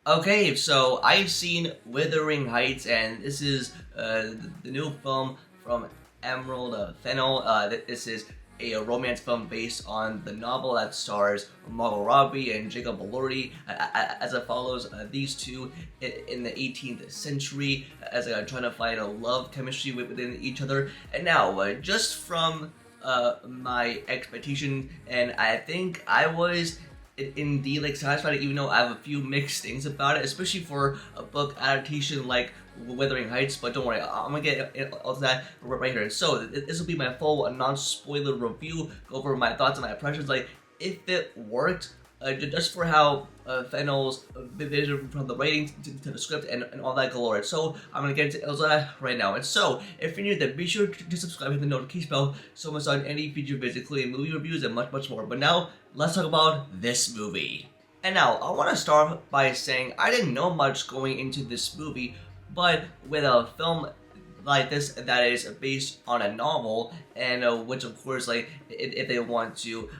Okay, so I've seen Wuthering Heights, and this is the new film from Emerald Fennell. This is a romance film based on the novel that stars Margot Robbie and Jacob Elordi, as it follows these two in the 18th century as they are trying to find a love chemistry within each other. And now, just from my expectation, and I think I was indeed like satisfied, even though I have a few mixed things about it, especially for a book adaptation like Wuthering Heights. But don't worry, I'm gonna get all of that right here. So this will be my full non-spoiler review, go over my thoughts and my impressions, like if it worked. Just for how Fennell's vision from the writing to the script and all that galore. So I'm gonna get into all that right now. And so, if you're new, then be sure to subscribe, hit the notification bell, so much on any future videos, including movie reviews and much more. But now, let's talk about this movie. And now, I want to start by saying I didn't know much going into this movie, but with a film like this that is based on a novel, and which of course, like if they want to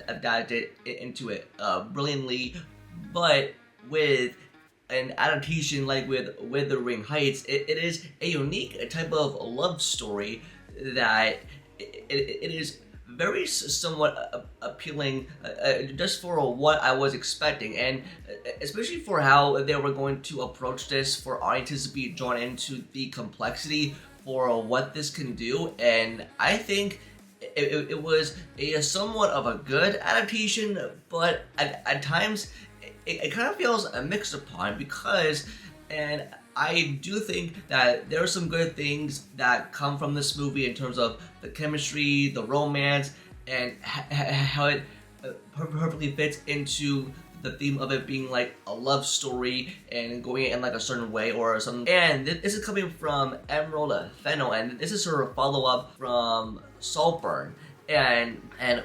adapt it into it brilliantly, but with an adaptation like with Wuthering Heights, it is a unique type of love story that it is very somewhat appealing, just for what I was expecting, and especially for how they were going to approach this, for audiences to be drawn into the complexity for what this can do. And I think it was a somewhat of a good adaptation, but at times it kind of feels mixed upon, because, and I do think that there are some good things that come from this movie in terms of the chemistry, the romance, and how it perfectly fits into the theme of it being like a love story and going in like a certain way or something. And this is coming from Emerald Fennell, and this is sort of follow up from Saltburn, and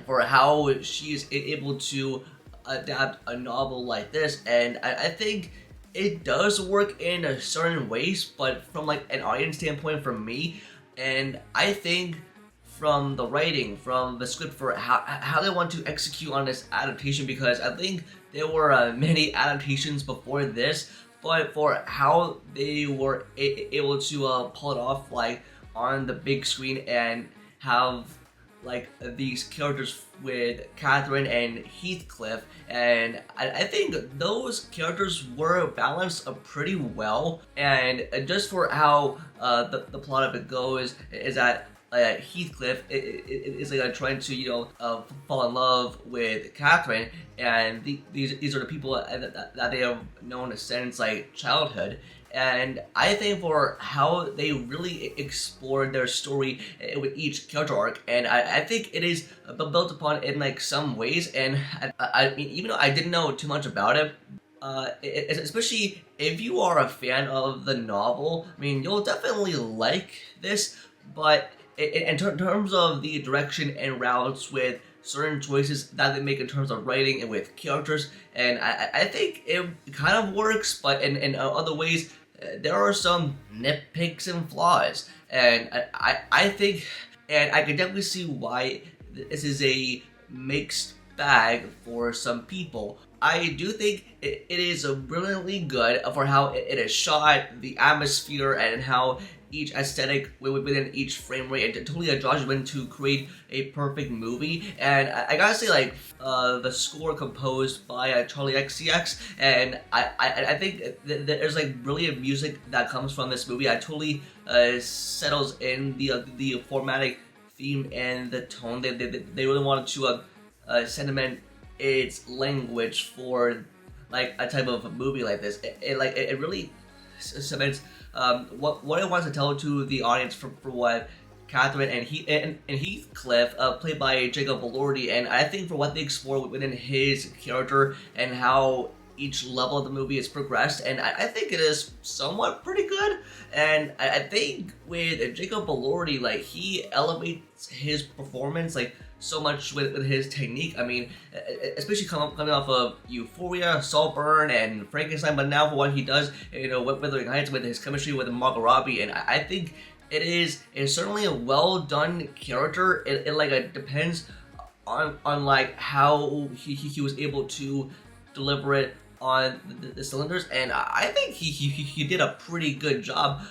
for how she is able to adapt a novel like this. And I think it does work in a certain ways, but from like an audience standpoint for me, and I think from the writing, from the script, for how they want to execute on this adaptation, because I think there were many adaptations before this, but for how they were able to pull it off like on the big screen and have like these characters with Catherine and Heathcliff, and I think those characters were balanced pretty well. And just for how the plot of it goes is that Heathcliff is like trying to fall in love with Catherine, and these are the people that they have known since like childhood. And I think for how they really explored their story with each character arc, and I think it is built upon in like some ways. And I mean, even though I didn't know too much about it, especially if you are a fan of the novel, I mean, you'll definitely like this. But in terms of the direction and routes with certain choices that they make in terms of writing and with characters, and I think it kind of works, but in other ways, there are some nitpicks and flaws. And I think, and I can definitely see why this is a mixed bag for some people. I do think it is brilliantly good for how it is shot, the atmosphere, and how each aesthetic within each frame rate, and totally a judgment to create a perfect movie. And I gotta say, like, the score composed by Charlie XCX, and I think there's like brilliant music that comes from this movie. I totally settles in the formatic theme and the tone. They really wanted to sentiment its language for like a type of movie like this. It really cements what it wants to tell to the audience for what Catherine and Heathcliff, played by Jacob Elordi, and I think for what they explore within his character and how each level of the movie is progressed, and I think it is somewhat pretty good. And I think with Jacob Elordi, like, he elevates his performance like so much with his technique. I mean, especially coming off of Euphoria, Saltburn, and Frankenstein, but now for what he does, with Wuthering Heights, with his chemistry with Margot Robbie, and I think it's certainly a well done character. It depends on like how he was able to deliver it on the cylinders, and I think he did a pretty good job.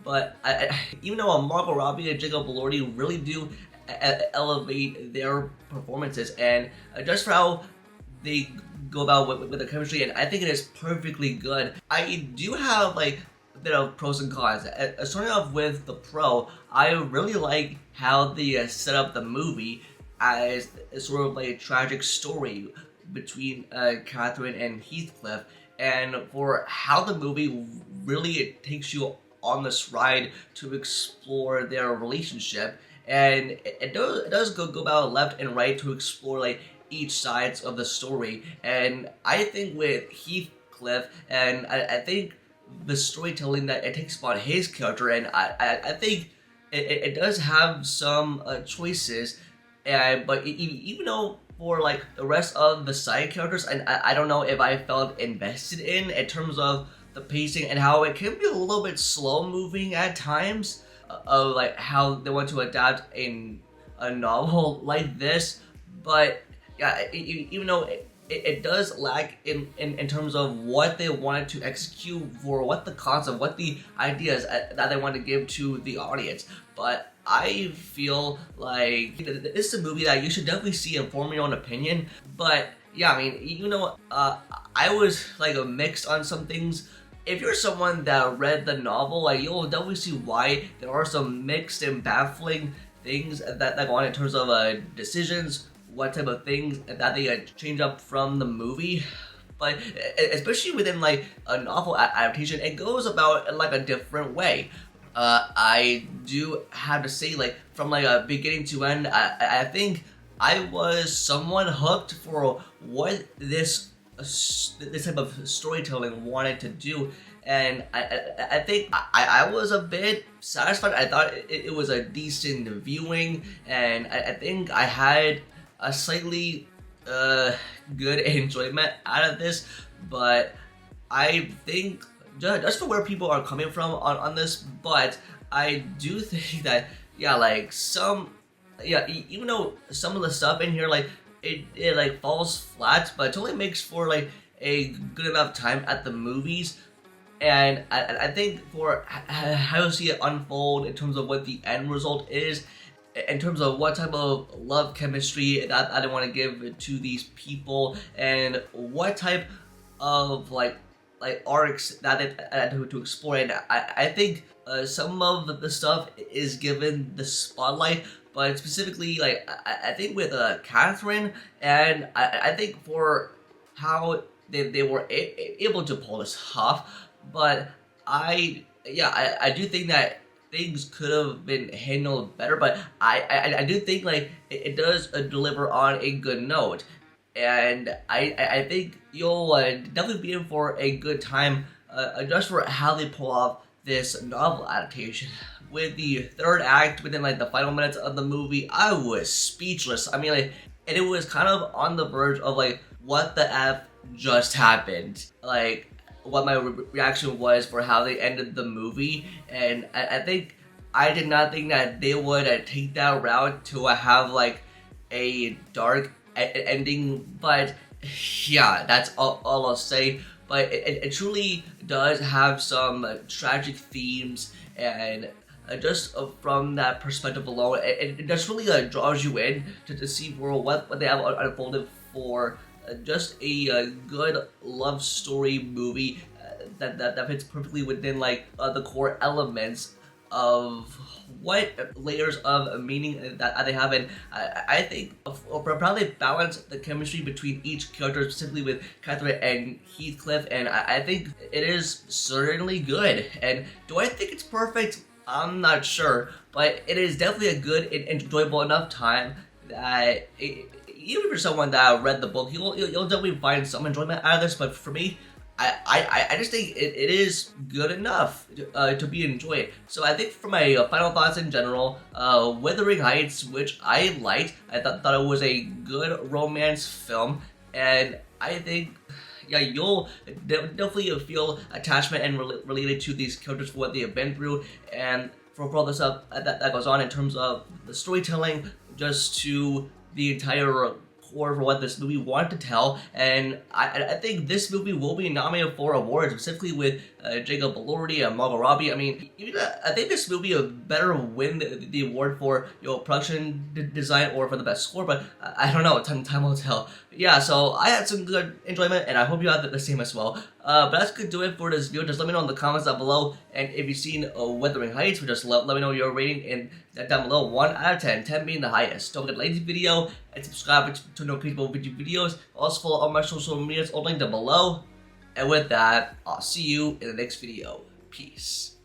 But even though Margot Robbie and Jacob Elordi really do elevate their performances, and just for how they go about with the chemistry, and I think it is perfectly good. I do have like a bit of pros and cons. Starting off with the pro, I really like how they set up the movie as sort of like a tragic story between Catherine and Heathcliff, and for how the movie really takes you on this ride to explore their relationship, and it does go about left and right to explore like each sides of the story. And I think with Heathcliff, and I think the storytelling that it takes about his character, and I think it does have some choices, but even though for like the rest of the side characters, and I don't know if I felt invested in terms of the pacing and how it can be a little bit slow moving at times, of like how they want to adapt a novel like this. But yeah, even though it does lack in terms of what they wanted to execute, for what the concept, what the ideas that they want to give to the audience. But I feel like this is a movie that you should definitely see and form your own opinion. But yeah, I mean, even though I was like a mixed on some things, if you're someone that read the novel, like, you'll definitely see why there are some mixed and baffling things that go on in terms of decisions, what type of things that they change up from the movie. But especially within like a novel adaptation, it goes about like a different way. I do have to say, like, from like a beginning to end, I think I was somewhat hooked for what this type of storytelling wanted to do, and I think I was a bit satisfied. I thought it was a decent viewing, and I think I had a slightly good enjoyment out of this. But I think just for where people are coming from on this, but I do think that, yeah, like even though some of the stuff in here, like, it like falls flat, but it totally makes for like a good enough time at the movies. And I think for how you see it unfold in terms of what the end result is, in terms of what type of love chemistry that I want to give to these people, and what type of like arcs that they to explore. And I think some of the stuff is given the spotlight, but specifically, like, I think with Catherine, and I think for how they were able to pull this off. But I do think that things could have been handled better, but I do think like it does deliver on a good note, and I think you'll definitely be in for a good time just for how they pull off this novel adaptation. With the third act, within like the final minutes of the movie, I was speechless. I mean, like, and it was kind of on the verge of like, what the F just happened? Like, what my reaction was for how they ended the movie. And I think I did not think that they would take that route to have like a dark ending. But yeah, that's all I'll say. But it truly does have some tragic themes, and just from that perspective alone, it just really draws you in to see what they have unfolded for. Just a good love story movie that fits perfectly within like the core elements of what layers of meaning that they have. And I think for how they balance the chemistry between each character, specifically with Catherine and Heathcliff, and I think it is certainly good. And do I think it's perfect? I'm not sure, but it is definitely a good and enjoyable enough time that even for someone that read the book, you'll definitely find some enjoyment out of this. But for me, I just think it is good enough to be enjoyed. So I think for my final thoughts in general, Wuthering Heights, which I liked, I thought it was a good romance film, and I think, yeah, you'll definitely feel attachment and related to these characters for what they have been through, and for all the stuff that goes on in terms of the storytelling, just to the entire core for what this movie wanted to tell, and I think this movie will be nominated for awards, specifically with Jacob Elordi and Margot Robbie. I mean, I think this movie would better win the award for production design or for the best score, but I don't know. Time will tell. Yeah, so I had some good enjoyment, and I hope you had the same as well. But that's gonna do it for this video. Just let me know in the comments down below, and if you've seen Wuthering Heights, just let me know your rating in that down below. 1 out of 10, 10 being the highest. Don't forget to like this video and subscribe to notifications for videos. Also follow all my social medias, all linked down below. And with that, I'll see you in the next video. Peace.